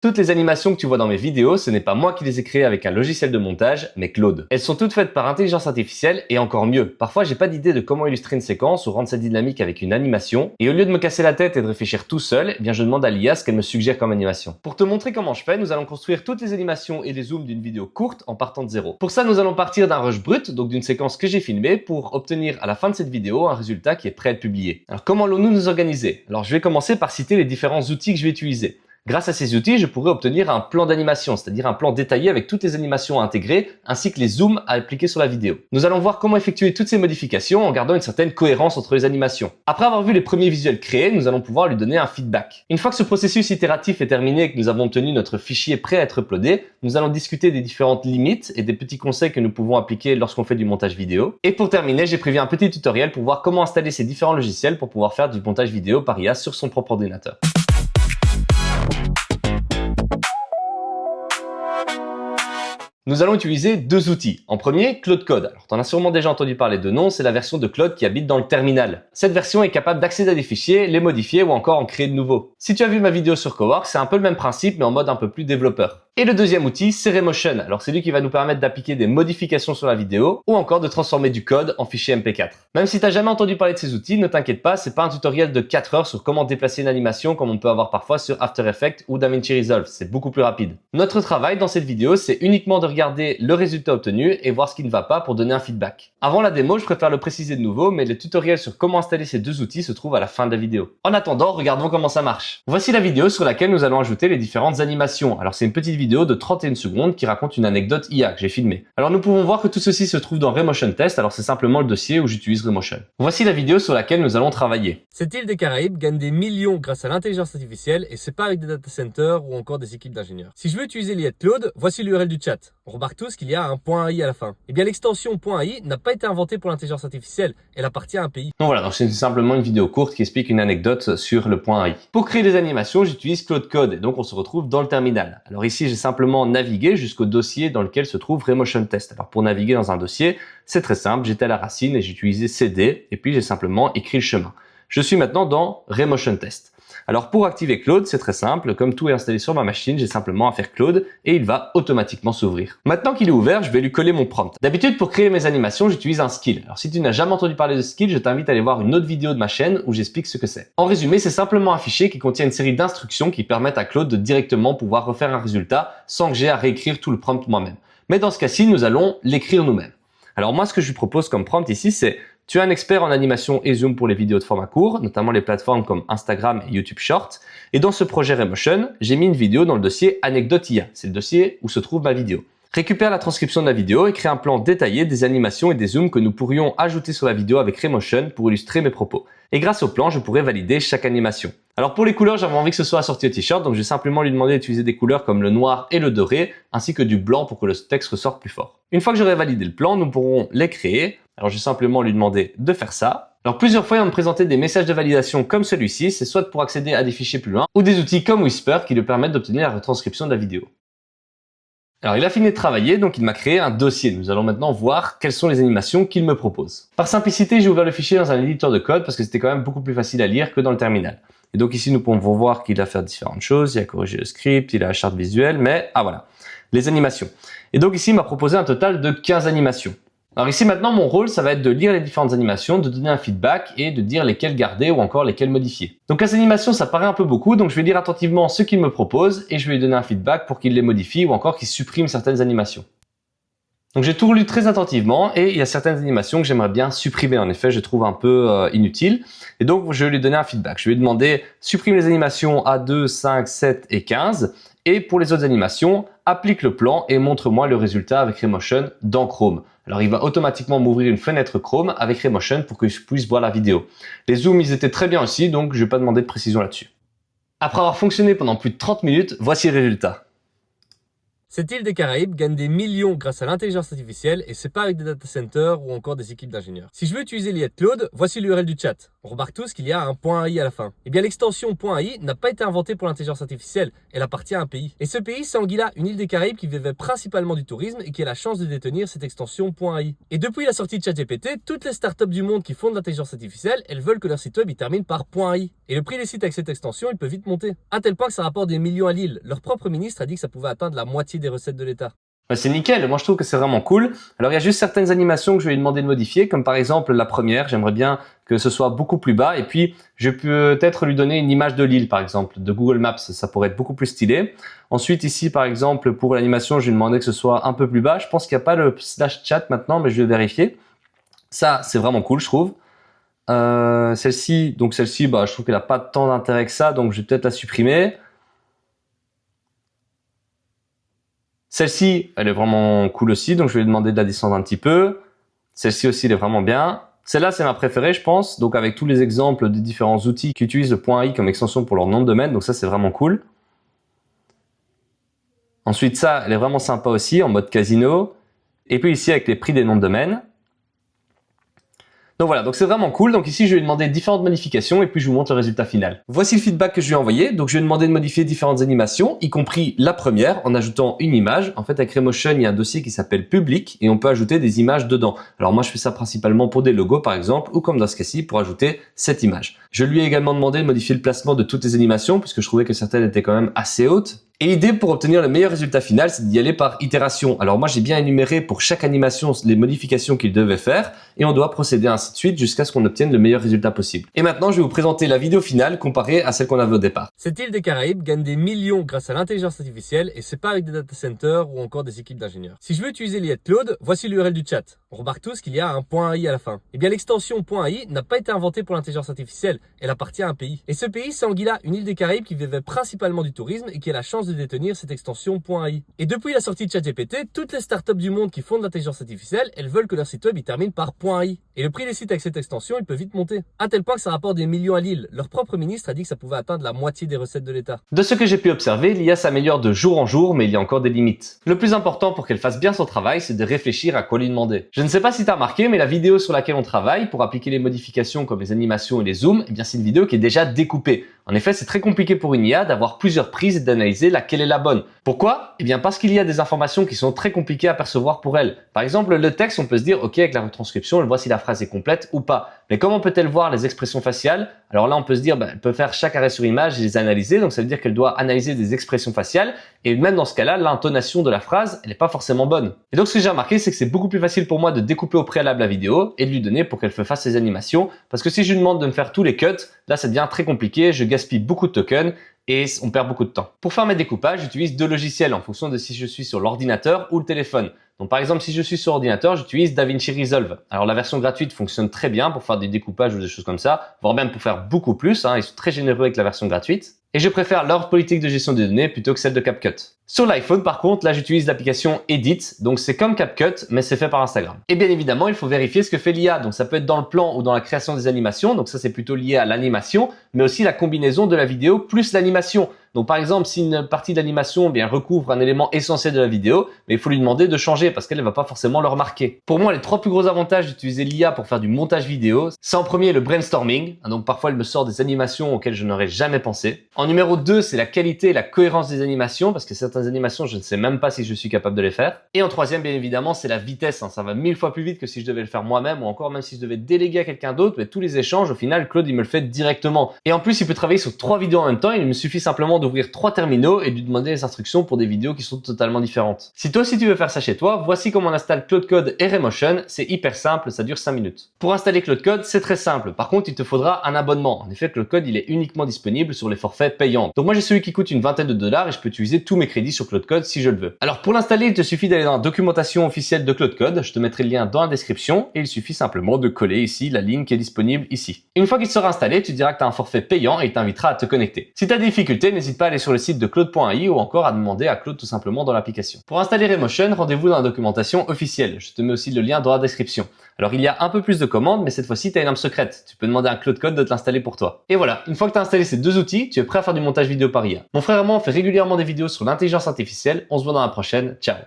Toutes les animations que tu vois dans mes vidéos, ce n'est pas moi qui les ai créées avec un logiciel de montage, mais Claude. Elles sont toutes faites par intelligence artificielle et encore mieux. Parfois, j'ai pas d'idée de comment illustrer une séquence ou rendre ça dynamique avec une animation. Et au lieu de me casser la tête et de réfléchir tout seul, eh bien je demande à l'IA ce qu'elle me suggère comme animation. Pour te montrer comment je fais, nous allons construire toutes les animations et les zooms d'une vidéo courte en partant de zéro. Pour ça, nous allons partir d'un rush brut, donc d'une séquence que j'ai filmée, pour obtenir à la fin de cette vidéo un résultat qui est prêt à être publié. Alors comment allons-nous nous organiser? Alors je vais commencer par citer les différents outils que je vais utiliser. Grâce à ces outils, je pourrai obtenir un plan d'animation, c'est-à-dire un plan détaillé avec toutes les animations à intégrer, ainsi que les zooms à appliquer sur la vidéo. Nous allons voir comment effectuer toutes ces modifications en gardant une certaine cohérence entre les animations. Après avoir vu les premiers visuels créés, nous allons pouvoir lui donner un feedback. Une fois que ce processus itératif est terminé et que nous avons obtenu notre fichier prêt à être uploadé, nous allons discuter des différentes limites et des petits conseils que nous pouvons appliquer lorsqu'on fait du montage vidéo. Et pour terminer, j'ai prévu un petit tutoriel pour voir comment installer ces différents logiciels pour pouvoir faire du montage vidéo par IA sur son propre ordinateur. Nous allons utiliser deux outils. En premier, Claude Code. Alors, tu en as sûrement déjà entendu parler de nom, c'est la version de Claude qui habite dans le terminal. Cette version est capable d'accéder à des fichiers, les modifier ou encore en créer de nouveaux. Si tu as vu ma vidéo sur Cowork, c'est un peu le même principe mais en mode un peu plus développeur. Et le deuxième outil, c'est Remotion. Alors, c'est lui qui va nous permettre d'appliquer des modifications sur la vidéo ou encore de transformer du code en fichier MP4. Même si tu n'as jamais entendu parler de ces outils, ne t'inquiète pas, c'est pas un tutoriel de 4 heures sur comment déplacer une animation comme on peut avoir parfois sur After Effects ou DaVinci Resolve. C'est beaucoup plus rapide. Notre travail dans cette vidéo, c'est uniquement de regarder le résultat obtenu et voir ce qui ne va pas pour donner un feedback. Avant la démo, je préfère le préciser de nouveau, mais le tutoriel sur comment installer ces deux outils se trouve à la fin de la vidéo. En attendant, regardons comment ça marche. Voici la vidéo sur laquelle nous allons ajouter les différentes animations. Alors c'est une petite vidéo de 31 secondes qui raconte une anecdote IA que j'ai filmée. Alors nous pouvons voir que tout ceci se trouve dans Remotion Test, alors c'est simplement le dossier où j'utilise Remotion. Voici la vidéo sur laquelle nous allons travailler. Cette île des Caraïbes gagne des millions grâce à l'intelligence artificielle et c'est pas avec des data centers ou encore des équipes d'ingénieurs. Si je veux utiliser l'IA de Claude, voici l'URL du chat. On remarque tous qu'il y a un .ai à la fin. Eh bien l'extension .ai n'a pas été inventée pour l'intelligence artificielle, elle appartient à un pays. Donc voilà, donc c'est simplement une vidéo courte qui explique une anecdote sur le .ai. Pour créer des animations, j'utilise Claude Code et donc on se retrouve dans le terminal. Alors ici, j'ai simplement navigué jusqu'au dossier dans lequel se trouve Remotion Test. Alors pour naviguer dans un dossier, c'est très simple, j'étais à la racine et j'ai utilisé CD et puis j'ai simplement écrit le chemin. Je suis maintenant dans Remotion Test. Alors pour activer Claude, c'est très simple, comme tout est installé sur ma machine, j'ai simplement à faire Claude et il va automatiquement s'ouvrir. Maintenant qu'il est ouvert, je vais lui coller mon prompt. D'habitude, pour créer mes animations, j'utilise un skill. Alors si tu n'as jamais entendu parler de skill, je t'invite à aller voir une autre vidéo de ma chaîne où j'explique ce que c'est. En résumé, c'est simplement un fichier qui contient une série d'instructions qui permettent à Claude de directement pouvoir refaire un résultat sans que j'ai à réécrire tout le prompt moi-même. Mais dans ce cas-ci, nous allons l'écrire nous-mêmes. Alors moi, ce que je lui propose comme prompt ici, c'est: tu es un expert en animation et zoom pour les vidéos de format court, notamment les plateformes comme Instagram et YouTube Short. Et dans ce projet Remotion, j'ai mis une vidéo dans le dossier Anecdote IA. C'est le dossier où se trouve ma vidéo. Récupère la transcription de la vidéo et crée un plan détaillé des animations et des zooms que nous pourrions ajouter sur la vidéo avec Remotion pour illustrer mes propos. Et grâce au plan, je pourrais valider chaque animation. Alors pour les couleurs, j'avais envie que ce soit assorti au t-shirt, donc je vais simplement lui demander d'utiliser des couleurs comme le noir et le doré, ainsi que du blanc pour que le texte ressorte plus fort. Une fois que j'aurai validé le plan, nous pourrons les créer. Alors je vais simplement lui demander de faire ça. Alors plusieurs fois, il va me présenter des messages de validation comme celui-ci, c'est soit pour accéder à des fichiers plus loin, ou des outils comme Whisper qui lui permettent d'obtenir la retranscription de la vidéo. Alors il a fini de travailler, donc il m'a créé un dossier. Nous allons maintenant voir quelles sont les animations qu'il me propose. Par simplicité, j'ai ouvert le fichier dans un éditeur de code parce que c'était quand même beaucoup plus facile à lire que dans le terminal. Et donc ici, nous pouvons voir qu'il a fait différentes choses. Il a corrigé le script, il a la charte visuelle, mais voilà, les animations. Et donc ici, il m'a proposé un total de 15 animations. Alors ici maintenant, mon rôle, ça va être de lire les différentes animations, de donner un feedback et de dire lesquelles garder ou encore lesquelles modifier. Donc les animations, ça paraît un peu beaucoup, donc je vais lire attentivement ce qu'il me propose et je vais lui donner un feedback pour qu'il les modifie ou encore qu'il supprime certaines animations. Donc j'ai tout lu très attentivement et il y a certaines animations que j'aimerais bien supprimer. En effet, je trouve un peu inutiles. Et donc je vais lui donner un feedback. Je vais lui demander: supprime les animations A2, 5, 7 et 15. Et pour les autres animations, applique le plan et montre-moi le résultat avec Remotion dans Chrome. Alors il va automatiquement m'ouvrir une fenêtre Chrome avec Remotion pour que je puisse voir la vidéo. Les zooms, ils étaient très bien aussi, donc je ne vais pas demander de précision là-dessus. Après avoir fonctionné pendant plus de 30 minutes, voici le résultat. Cette île des Caraïbes gagne des millions grâce à l'intelligence artificielle et c'est pas avec des data centers ou encore des équipes d'ingénieurs. Si je veux utiliser l'IA de Claude, voici l'URL du chat. On remarque tous qu'il y a un .ai à la fin. Eh bien l'extension .ai n'a pas été inventée pour l'intelligence artificielle, elle appartient à un pays. Et ce pays c'est Anguilla, une île des Caraïbes qui vivait principalement du tourisme et qui a la chance de détenir cette extension .ai. Et depuis la sortie de ChatGPT, toutes les startups du monde qui font de l'intelligence artificielle, elles veulent que leur site web il termine par .ai. Et le prix des sites avec cette extension, il peut vite monter. À tel point que ça rapporte des millions à l'île. Leur propre ministre a dit que ça pouvait atteindre la moitié des recettes de l'État. Ouais, c'est nickel, moi je trouve que c'est vraiment cool. Alors il y a juste certaines animations que je vais lui demander de modifier, comme par exemple la première, j'aimerais bien que ce soit beaucoup plus bas et puis je peux peut-être lui donner une image de l'île par exemple, de Google Maps, ça pourrait être beaucoup plus stylé. Ensuite ici par exemple pour l'animation, je vais lui demander que ce soit un peu plus bas, je pense qu'il n'y a pas le /chat maintenant mais je vais vérifier. Ça c'est vraiment cool je trouve. Celle-ci, je trouve qu'elle n'a pas tant d'intérêt que ça, donc je vais peut-être la supprimer. Celle-ci, elle est vraiment cool aussi, donc je vais lui demander de la descendre un petit peu. Celle-ci aussi, elle est vraiment bien. Celle-là, c'est ma préférée, je pense. Donc, avec tous les exemples des différents outils qui utilisent le .ai comme extension pour leur nom de domaine. Donc ça, c'est vraiment cool. Ensuite, ça, elle est vraiment sympa aussi, en mode casino. Et puis ici, avec les prix des noms de domaine. Donc voilà, donc c'est vraiment cool. Donc ici, je vais lui demander différentes modifications et puis je vous montre le résultat final. Voici le feedback que je lui ai envoyé. Donc je lui ai demandé de modifier différentes animations, y compris la première, en ajoutant une image. En fait, avec Remotion, il y a un dossier qui s'appelle Public et on peut ajouter des images dedans. Alors moi, je fais ça principalement pour des logos, par exemple, ou comme dans ce cas-ci, pour ajouter cette image. Je lui ai également demandé de modifier le placement de toutes les animations, puisque je trouvais que certaines étaient quand même assez hautes. Et l'idée pour obtenir le meilleur résultat final, c'est d'y aller par itération. Alors moi, j'ai bien énuméré pour chaque animation les modifications qu'il devait faire et on doit procéder ainsi de suite jusqu'à ce qu'on obtienne le meilleur résultat possible. Et maintenant, je vais vous présenter la vidéo finale comparée à celle qu'on avait au départ. Cette île des Caraïbes gagne des millions grâce à l'intelligence artificielle et c'est pas avec des data centers ou encore des équipes d'ingénieurs. Si je veux utiliser l'IA de Claude, voici l'URL du chat. On remarque tous qu'il y a un .ai à la fin. Eh bien l'extension .ai n'a pas été inventée pour l'intelligence artificielle, elle appartient à un pays. Et ce pays c'est Anguilla, une île des Caraïbes qui vivait principalement du tourisme et qui a la chance de détenir cette extension .ai. Et depuis la sortie de ChatGPT, toutes les startups du monde qui font de l'intelligence artificielle, elles veulent que leur site web il termine par .ai. Et le prix des sites avec cette extension, il peut vite monter. À tel point que ça rapporte des millions à l'île. Leur propre ministre a dit que ça pouvait atteindre la moitié des recettes de l'État. De ce que j'ai pu observer, l'IA s'améliore de jour en jour, mais il y a encore des limites. Le plus important pour qu'elle fasse bien son travail, c'est de réfléchir à quoi lui demander. Je ne sais pas si tu as remarqué, mais la vidéo sur laquelle on travaille pour appliquer les modifications comme les animations et les zooms, eh bien c'est une vidéo qui est déjà découpée. En effet, c'est très compliqué pour une IA d'avoir plusieurs prises et d'analyser laquelle est la bonne. Pourquoi? Eh bien parce qu'il y a des informations qui sont très compliquées à percevoir pour elle. Par exemple, le texte, on peut se dire, ok, avec la retranscription, elle voit si la phrase est complète ou pas. Mais comment peut-elle voir les expressions faciales? Alors là, on peut se dire, elle peut faire chaque arrêt sur image et les analyser. Donc ça veut dire qu'elle doit analyser des expressions faciales. Et même dans ce cas-là, l'intonation de la phrase, elle n'est pas forcément bonne. Et donc ce que j'ai remarqué, c'est que c'est beaucoup plus facile pour moi de découper au préalable la vidéo et de lui donner pour qu'elle fasse ses animations. Parce que si je lui demande de me faire tous les cuts, là, ça devient très compliqué. Je gaspille beaucoup de tokens et on perd beaucoup de temps. Pour faire mes découpages, j'utilise deux logiciels en fonction de si je suis sur l'ordinateur ou le téléphone. Donc par exemple, si je suis sur ordinateur, j'utilise DaVinci Resolve. Alors la version gratuite fonctionne très bien pour faire des découpages ou des choses comme ça, voire même pour faire beaucoup plus. Ils sont très généreux avec la version gratuite. Et je préfère leur politique de gestion des données plutôt que celle de CapCut. Sur l'iPhone, par contre, là, j'utilise l'application Edit. Donc, c'est comme CapCut, mais c'est fait par Instagram. Et bien évidemment, il faut vérifier ce que fait l'IA. Donc, ça peut être dans le plan ou dans la création des animations. Donc, ça, c'est plutôt lié à l'animation, mais aussi la combinaison de la vidéo plus l'animation. Donc, par exemple, si une partie de l'animation recouvre un élément essentiel de la vidéo, mais il faut lui demander de changer parce qu'elle ne va pas forcément le remarquer. Pour moi, les trois plus gros avantages d'utiliser l'IA pour faire du montage vidéo, c'est en premier le brainstorming. Donc, parfois, elle me sort des animations auxquelles je n'aurais jamais pensé. En numéro 2, c'est la qualité et la cohérence des animations parce que certaines animations, je ne sais même pas si je suis capable de les faire. Et en troisième, bien évidemment, c'est la vitesse. Ça va 1000 fois plus vite que si je devais le faire moi-même ou encore même si je devais déléguer à quelqu'un d'autre. Mais tous les échanges, au final, Claude, il me le fait directement. Et en plus, il peut travailler sur 3 vidéos en même temps. Il me suffit simplement d'ouvrir 3 terminaux et de lui demander les instructions pour des vidéos qui sont totalement différentes. Si toi aussi tu veux faire ça chez toi, voici comment on installe Claude Code et Remotion. C'est hyper simple, ça dure 5 minutes. Pour installer Claude Code, c'est très simple. Par contre, il te faudra un abonnement. En effet, Claude Code, il est uniquement disponible sur les forfaits payants. Donc moi, j'ai celui qui coûte une vingtaine de dollars et je peux utiliser tous mes crédits sur Claude Code si je le veux. Alors pour l'installer, il te suffit d'aller dans la documentation officielle de Claude Code. Je te mettrai le lien dans la description et il suffit simplement de coller ici la ligne qui est disponible ici. Et une fois qu'il sera installé, tu diras que tu as un forfait payant et il t'invitera à te connecter. Si tu as des difficultés, n'hésite n'hésite pas à aller sur le site de Claude.ai ou encore à demander à Claude tout simplement dans l'application. Pour installer Remotion, rendez-vous dans la documentation officielle. Je te mets aussi le lien dans la description. Alors il y a un peu plus de commandes, mais cette fois-ci tu as une arme secrète. Tu peux demander à Claude Code de te l'installer pour toi. Et voilà, une fois que tu as installé ces deux outils, tu es prêt à faire du montage vidéo par IA. Mon frère et moi on fait régulièrement des vidéos sur l'intelligence artificielle. On se voit dans la prochaine. Ciao.